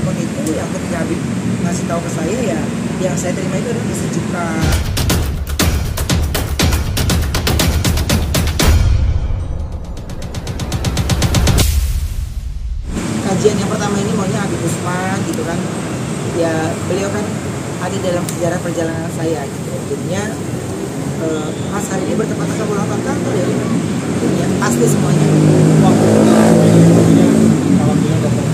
apapun itu yang ketika Habib ngasih tahu ke saya, ya yang saya terima itu adalah kesejukan. Kajian yang pertama ini maunya Habib Usman gitu kan, ya beliau kan ada dalam sejarah perjalanan saya gitu, jadinya pas hari ini bertepatan sama ulang tahun kantor ya, jadinya pasti semuanya. Alhamdulillah dapat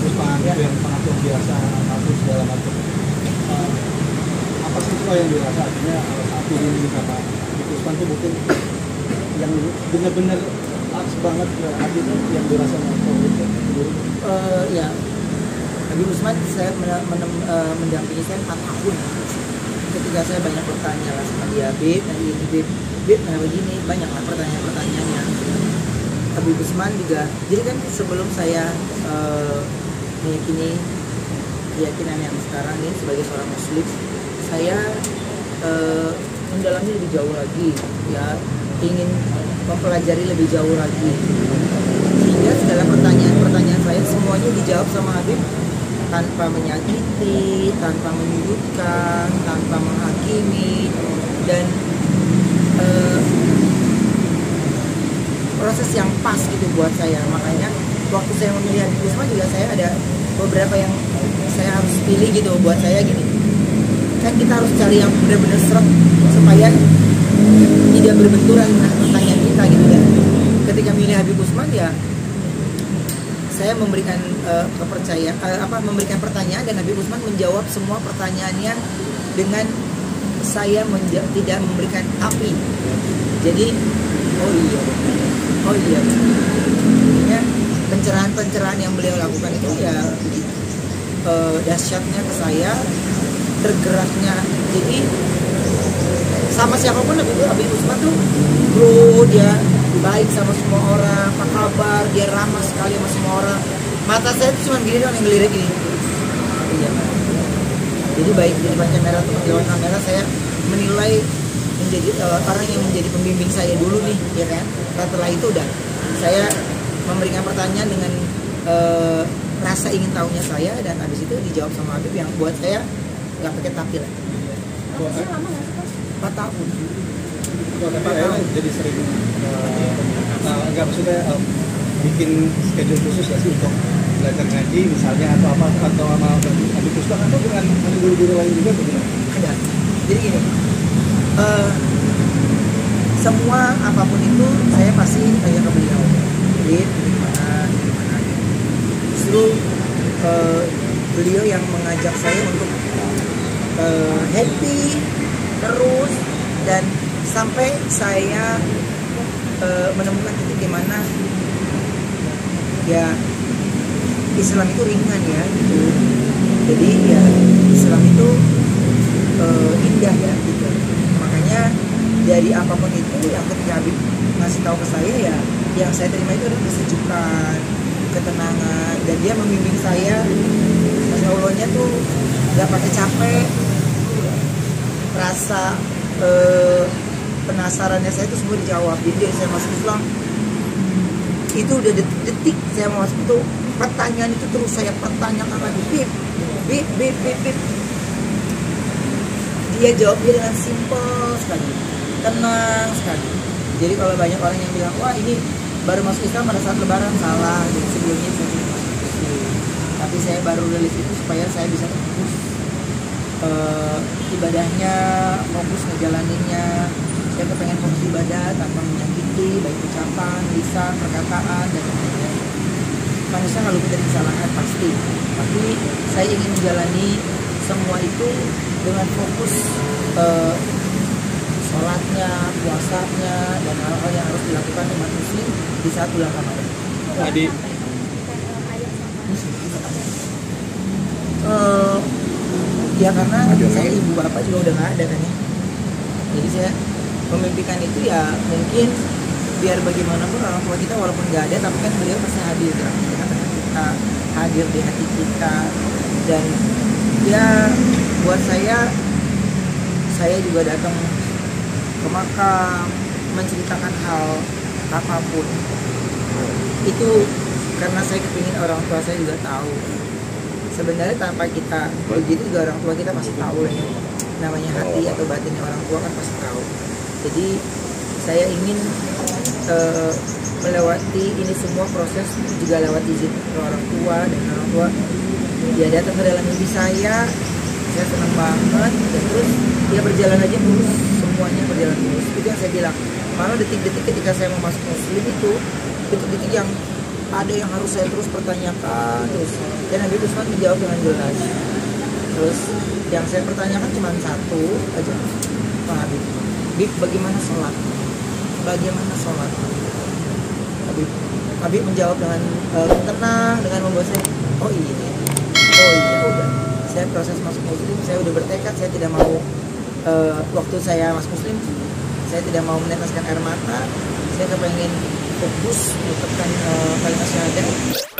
Usman itu yang sangat luar biasa, kasus segala macam. Apa sih itu yang dirasa artinya saat ini sama Usman itu mungkin yang benar-benar pas banget artinya yang dirasa Ya Habib Usman saya mendampingi saya 4 tahun. Ketika saya banyak bertanya lah sama dia, Bib, kenapa begini, banyak lah pertanyaan-pertanyaannya. Habib Usman juga, jadi kan sebelum saya meyakini keyakinan yang sekarang ini sebagai seorang muslim, saya mendalami lebih jauh lagi, ya ingin mempelajari lebih jauh lagi, sehingga segala pertanyaan saya semuanya dijawab sama Habib tanpa menyakiti, tanpa menyudutkan, tanpa menghakimi, dan proses yang pas gitu buat saya. Makanya waktu saya memilih Habib Usman juga saya ada beberapa yang saya harus pilih gitu buat saya gini. Kan kita harus cari yang benar-benar seret supaya tidak berbenturan dengan pertanyaan kita gitu. Dan ketika milih Habib Usman, ya saya memberikan memberikan pertanyaan, dan Habib Usman menjawab semua pertanyaannya dengan saya tidak memberikan api. Jadi oh iya ya, pencerahan yang beliau lakukan itu ya dahsyatnya ke saya, tergeraknya. Jadi sama siapapun Habib Usman tuh bro, dia baik sama semua orang, apa kabar, dia ramah sekali sama semua orang. Mata saya tuh cuma gini doang yang ngelirik ini. Iya, jadi baik di depan kamera atau di luar kamera, saya menilai menjadi orang yang menjadi pembimbing saya dulu nih, ya kan. Setelah itu udah saya memberikan pertanyaan dengan rasa ingin tahunya saya, dan habis itu dijawab sama Habib yang buat saya nggak pakai tapi lah. 4 tahun. Jadi sering nggak maksudnya bikin schedule khusus nggak sih untuk belajar ngaji misalnya atau apa, atau sama Habib Usman atau dengan guru-guru lain juga begitu? Ada. Jadi gini, semua apapun itu saya pasti tanya ke beliau, gimana. Justru beliau yang mengajak saya untuk happy terus, dan sampai saya menemukan titik di mana ya Islam itu ringan ya gitu. Jadi ya Islam itu indah ya gitu. Makanya dari apapun itu yang ketika Habib ngasih tahu ke saya, ya yang saya terima itu adalah kesejukan, ketenangan, dan dia membimbing saya. Masya Allahnya tuh gak pakai capek. Rasa penasarannya saya itu semua dijawab. Jadi saya masuk Islam itu udah detik-detik saya mau masuk itu, pertanyaan itu terus saya pertanyakan lagi, bib. Dia jawabnya dengan simpel sekali, tenang sekali. Jadi kalau banyak orang yang bilang, wah ini baru masuk Islam pada saat Lebaran, salah. Jadi sebelumnya saya sudah masuk Islam, tapi saya baru rilis itu supaya saya bisa fokus ibadahnya, fokus ngejalaninnya. Saya kepengen fokus ibadah tanpa menyakiti, baik ucapan, lisan, perkataan, dan lain-lain. Manusia nggak luput dari kesalahan pasti, tapi saya ingin menjalani semua itu dengan fokus sholatnya, puasanya, dan hal-hal yang harus dilakukan umat muslim di saat bulan Ramadan. Tadi ya karena saya ibu bapak juga udah nggak ada kan ya, jadi saya memimpikan itu ya mungkin biar bagaimanapun orang tua kita walaupun nggak ada, tapi kan beliau pasti hadir di tengah-tengah kita, hadir di hati kita. Dan ya buat saya juga datang ke makam menceritakan hal apapun itu karena saya kepingin orang tua saya juga tahu. Sebenarnya tanpa kita begitu juga orang tua kita pasti tahu lah ya. Namanya hati atau batinnya orang tua kan pasti tahu. Jadi saya ingin melewati ini semua proses juga lewat izin orang tua, dan orang tua dia datang ke dalam hidup saya senang banget, dan terus dia berjalan aja mulus, semuanya berjalan mulus. Itu yang saya bilang, malah detik-detik ketika saya mau masuk muslim itu detik-detik yang ada yang harus saya terus pertanyakan terus, dan Habib Usman menjawab dengan jelas. Terus yang saya pertanyakan cuma satu aja, Pak Habib, bagaimana sholat? Bagaimana sholat? Habib menjawab dengan tenang, dengan membuat saya, oh iya, udah. Saya proses masuk muslim, saya udah bertekad, saya tidak mau waktu saya masuk muslim, saya tidak mau meneteskan air mata, saya kepengen fokus mengucapkan kalimat syahadat.